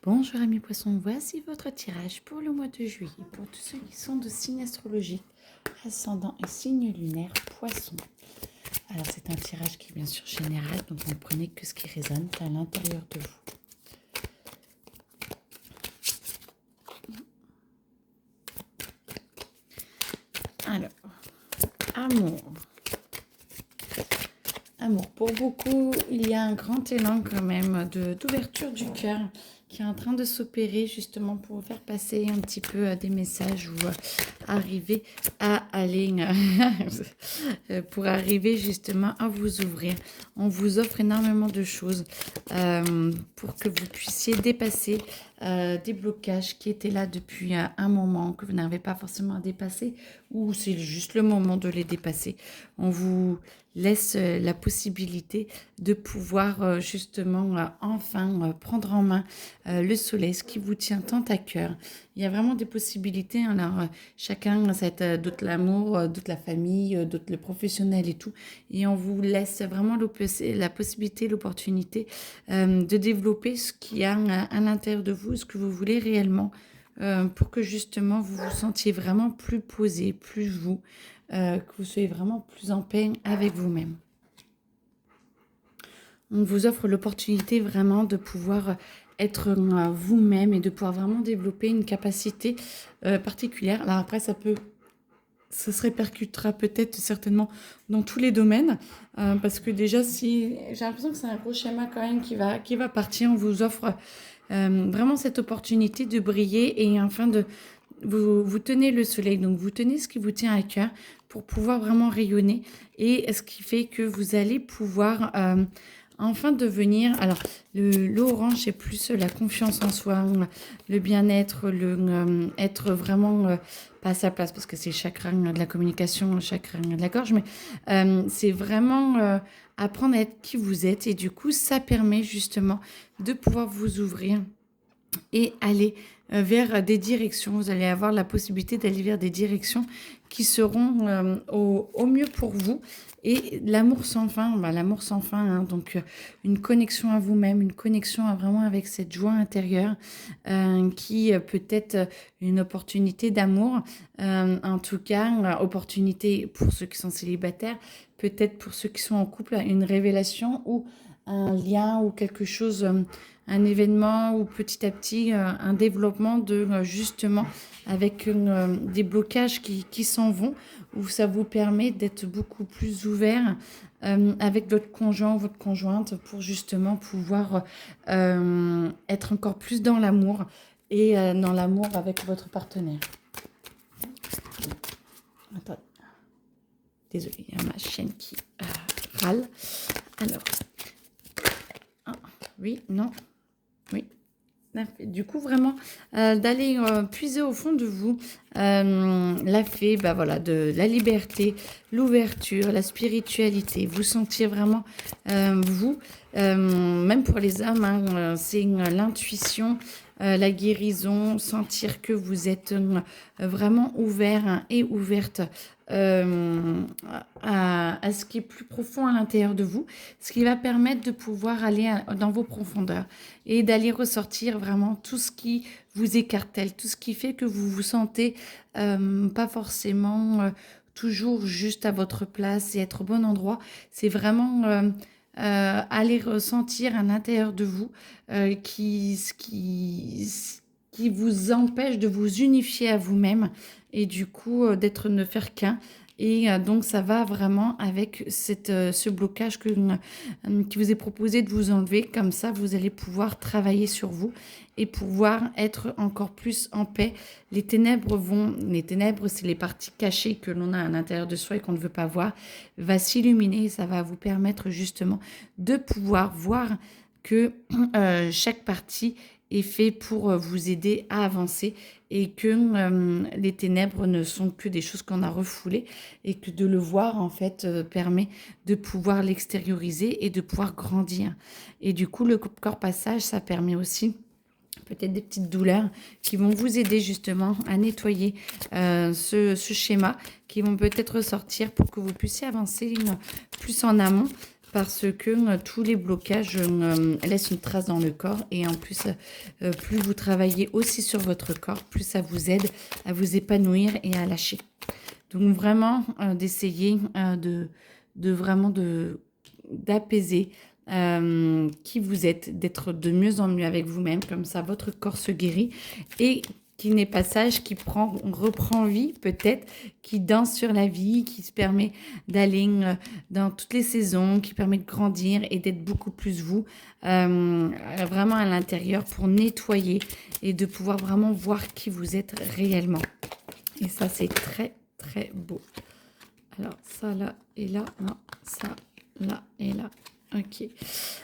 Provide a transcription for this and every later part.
Bonjour amis poissons, voici votre tirage pour le mois de juillet, pour tous ceux qui sont de signe astrologique, ascendant et signe lunaire poisson. Alors c'est un tirage qui est bien sûr général, donc vous ne prenez que ce qui résonne à l'intérieur de vous. Alors, amour. Amour, pour beaucoup, il y a un grand élan quand même d'ouverture du cœur qui est en train de s'opérer justement pour vous faire passer un petit peu des messages ou arriver à aller, pour arriver justement à vous ouvrir. On vous offre énormément de choses pour que vous puissiez dépasser des blocages qui étaient là depuis un moment, que vous n'avez pas forcément à dépasser, ou c'est juste le moment de les dépasser. On vous laisse la possibilité de pouvoir justement enfin prendre en main le soleil, ce qui vous tient tant à cœur. Il y a vraiment des possibilités. Alors, chacun, ça va être d'autres l'amour, d'autres la famille, d'autres le professionnel et tout. Et on vous laisse vraiment la possibilité, l'opportunité de développer ce qu'il y a à l'intérieur de vous, ce que vous voulez réellement, pour que justement vous vous sentiez vraiment plus posé, plus vous, que vous soyez vraiment plus en paix avec vous-même. On vous offre l'opportunité vraiment de pouvoir être vous-même et de pouvoir vraiment développer une capacité particulière. Alors après, ça se répercutera peut-être certainement dans tous les domaines, parce que déjà, si j'ai l'impression que c'est un gros schéma quand même qui va partir, on vous offre vraiment cette opportunité de briller et enfin vous tenez le soleil, donc vous tenez ce qui vous tient à cœur pour pouvoir vraiment rayonner et ce qui fait que vous allez pouvoir enfin devenir, alors l'orange c'est plus la confiance en soi, le bien-être, être vraiment pas à sa place parce que c'est le chakra de la communication, le chakra de la gorge, mais c'est vraiment apprendre à être qui vous êtes et du coup ça permet justement de pouvoir vous ouvrir et aller vers des directions. Vous allez avoir la possibilité d'aller vers des directions qui seront au mieux pour vous. Et l'amour sans fin, l'amour sans fin, hein, donc une connexion à vous-même, une connexion vraiment avec cette joie intérieure qui peut être une opportunité d'amour. En tout cas, opportunité pour ceux qui sont célibataires, peut-être pour ceux qui sont en couple, une révélation ou un lien ou quelque chose, un événement ou petit à petit un développement de justement avec des blocages qui s'en vont, où ça vous permet d'être beaucoup plus ouvert avec votre conjoint ou votre conjointe pour justement pouvoir être encore plus dans l'amour et dans l'amour avec votre partenaire. Attends. Désolée, il y a ma chaîne qui râle. Alors, oui, non, oui. Du coup, vraiment, d'aller puiser au fond de vous la fée, voilà, de la liberté, l'ouverture, la spiritualité. Vous sentir vraiment, vous, même pour les hommes, hein, c'est l'intuition, la guérison, sentir que vous êtes vraiment ouvert hein, et ouverte à ce qui est plus profond à l'intérieur de vous, ce qui va permettre de pouvoir aller dans vos profondeurs et d'aller ressortir vraiment tout ce qui vous écartèle, tout ce qui fait que vous vous sentez pas forcément toujours juste à votre place et être au bon endroit. C'est vraiment aller ressentir à l'intérieur de vous qui vous empêche de vous unifier à vous-même et du coup d'être ne faire qu'un. Et donc, ça va vraiment avec ce blocage qui vous est proposé de vous enlever. Comme ça, vous allez pouvoir travailler sur vous et pouvoir être encore plus en paix. Les ténèbres, c'est les parties cachées que l'on a à l'intérieur de soi et qu'on ne veut pas voir, va s'illuminer. Ça va vous permettre justement de pouvoir voir que chaque partie est fait pour vous aider à avancer et que les ténèbres ne sont que des choses qu'on a refoulées et que de le voir en fait permet de pouvoir l'extérioriser et de pouvoir grandir. Et du coup, le corps passage, ça permet aussi peut-être des petites douleurs qui vont vous aider justement à nettoyer ce schéma, qui vont peut-être ressortir pour que vous puissiez avancer plus en amont parce que tous les blocages laissent une trace dans le corps. Et en plus, plus vous travaillez aussi sur votre corps, plus ça vous aide à vous épanouir et à lâcher. Donc vraiment, d'essayer d'apaiser qui vous êtes, d'être de mieux en mieux avec vous-même. Comme ça, votre corps se guérit et qu'il n'est pas sage, qui reprend vie peut-être, qui danse sur la vie, qui se permet d'aller dans toutes les saisons, qui permet de grandir et d'être beaucoup plus vous, vraiment à l'intérieur pour nettoyer et de pouvoir vraiment voir qui vous êtes réellement. Et ça, c'est très, très beau. Alors, ça, là et là, non, ça, là et là. Ok.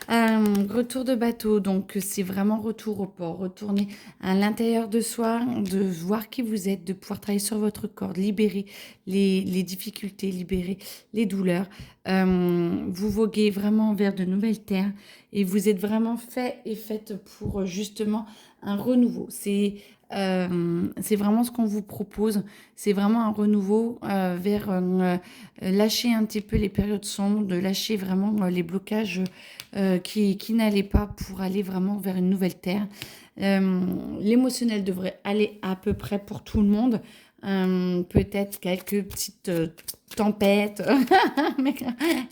Retour de bateau, donc c'est vraiment retour au port, retourner à l'intérieur de soi, de voir qui vous êtes, de pouvoir travailler sur votre corps, de libérer les difficultés, libérer les douleurs. Vous voguez vraiment vers de nouvelles terres et vous êtes vraiment fait et faite pour justement un renouveau. C'est vraiment ce qu'on vous propose. C'est vraiment un renouveau vers lâcher un petit peu les périodes sombres, de lâcher vraiment les blocages qui n'allaient pas pour aller vraiment vers une nouvelle terre. L'émotionnel devrait aller à peu près pour tout le monde. Peut-être quelques petites tempêtes, mais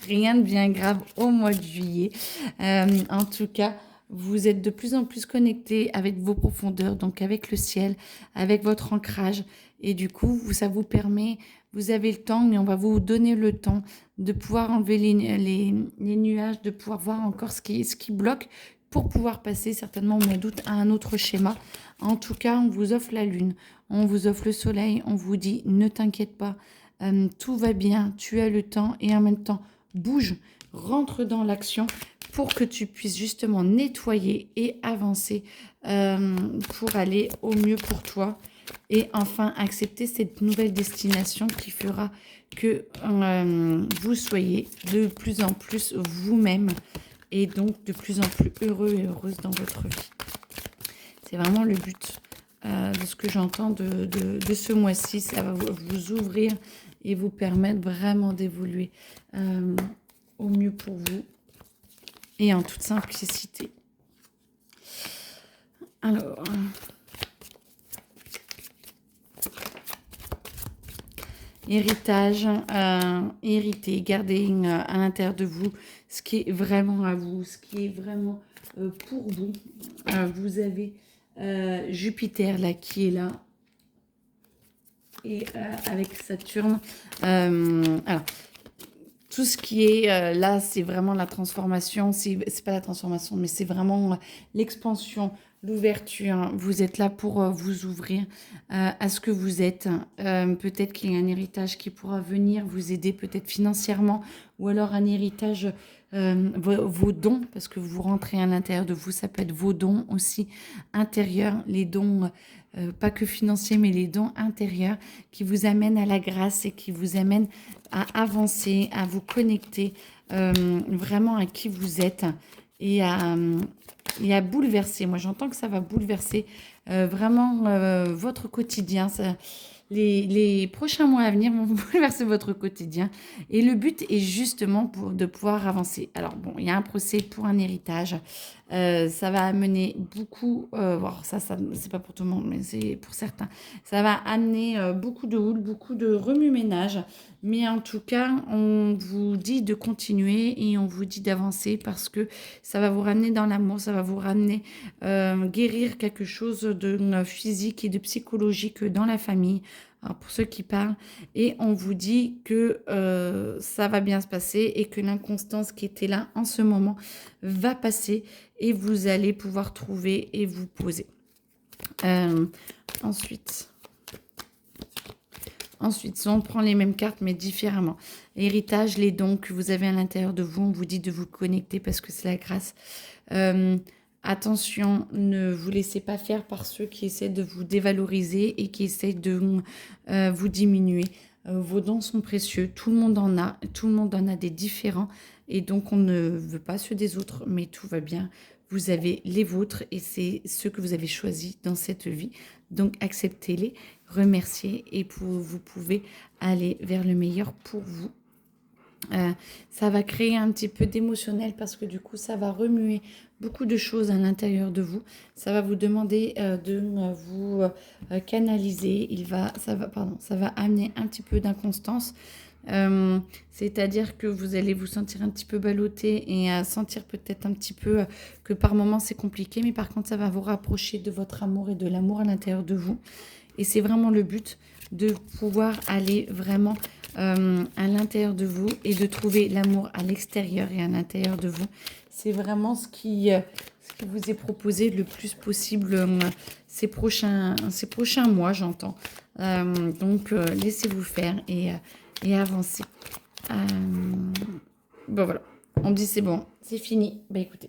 rien de bien grave au mois de juillet. En tout cas, vous êtes de plus en plus connecté avec vos profondeurs, donc avec le ciel, avec votre ancrage. Et du coup, ça vous permet, vous avez le temps, mais on va vous donner le temps de pouvoir enlever les nuages, de pouvoir voir encore ce qui bloque pour pouvoir passer certainement au mois d'août à un autre schéma. En tout cas, on vous offre la lune, on vous offre le soleil, on vous dit ne t'inquiète pas, tout va bien, tu as le temps et en même temps, bouge, rentre dans l'action pour que tu puisses justement nettoyer et avancer pour aller au mieux pour toi et enfin accepter cette nouvelle destination qui fera que vous soyez de plus en plus vous-même et donc de plus en plus heureux et heureuse dans votre vie. C'est vraiment le but de ce que j'entends de ce mois-ci. Ça va vous ouvrir et vous permettre vraiment d'évoluer au mieux pour vous et en toute simplicité. Alors, héritage, hériter, garder à l'intérieur de vous ce qui est vraiment à vous, ce qui est vraiment pour vous. Vous avez Jupiter là qui est là et avec Saturne. Alors, tout ce qui est là, c'est vraiment la transformation. C'est pas la transformation, mais c'est vraiment l'expansion, l'ouverture. Vous êtes là pour vous ouvrir à ce que vous êtes. Peut-être qu'il y a un héritage qui pourra venir vous aider, peut-être financièrement, ou alors un héritage, vos dons, parce que vous rentrez à l'intérieur de vous. Ça peut être vos dons aussi intérieurs, les dons. Pas que financiers, mais les dons intérieurs qui vous amènent à la grâce et qui vous amènent à avancer, à vous connecter vraiment à qui vous êtes et à bouleverser. Moi, j'entends que ça va bouleverser vraiment votre quotidien. Les prochains mois à venir vont bouleverser votre quotidien. Et le but est justement de pouvoir avancer. Alors bon, il y a un procès pour un héritage. Ça va amener beaucoup, ça c'est pas pour tout le monde, mais c'est pour certains. Ça va amener beaucoup de houle, beaucoup de remue-ménage. Mais en tout cas, on vous dit de continuer et on vous dit d'avancer parce que ça va vous ramener dans l'amour, ça va vous ramener guérir quelque chose de physique et de psychologique dans la famille. Alors pour ceux qui parlent, et on vous dit que ça va bien se passer et que l'inconstance qui était là en ce moment va passer et vous allez pouvoir trouver et vous poser. Ensuite, si on prend les mêmes cartes mais différemment, héritage, les dons que vous avez à l'intérieur de vous, on vous dit de vous connecter parce que c'est la grâce. Attention, ne vous laissez pas faire par ceux qui essaient de vous dévaloriser et qui essaient de vous diminuer. Vos dons sont précieux, tout le monde en a des différents et donc on ne veut pas ceux des autres, mais tout va bien. Vous avez les vôtres et c'est ceux que vous avez choisis dans cette vie. Donc acceptez-les, remerciez et vous pouvez aller vers le meilleur pour vous. Euh, Ça va créer un petit peu d'émotionnel parce que du coup, ça va remuer beaucoup de choses à l'intérieur de vous. Ça va vous demander de vous canaliser. Ça va amener un petit peu d'inconstance. Euh, C'est-à-dire que vous allez vous sentir un petit peu ballotté et sentir peut-être un petit peu que par moments c'est compliqué, mais par contre ça va vous rapprocher de votre amour et de l'amour à l'intérieur de vous. Et c'est vraiment le but de pouvoir aller vraiment à l'intérieur de vous et de trouver l'amour à l'extérieur et à l'intérieur de vous. C'est vraiment ce qui vous est proposé le plus possible ces prochains mois, j'entends. Donc, laissez-vous faire et avancez. Euh, bon, voilà. On me dit c'est bon, c'est fini. Bah écoutez,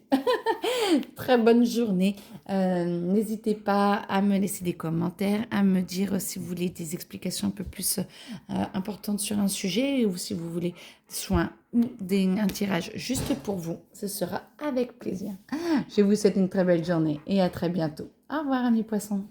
très bonne journée. N'hésitez pas à me laisser des commentaires, à me dire si vous voulez des explications un peu plus importantes sur un sujet ou si vous voulez des soins ou un tirage juste pour vous. Ce sera avec plaisir. Je vous souhaite une très belle journée et à très bientôt. Au revoir, amis poissons.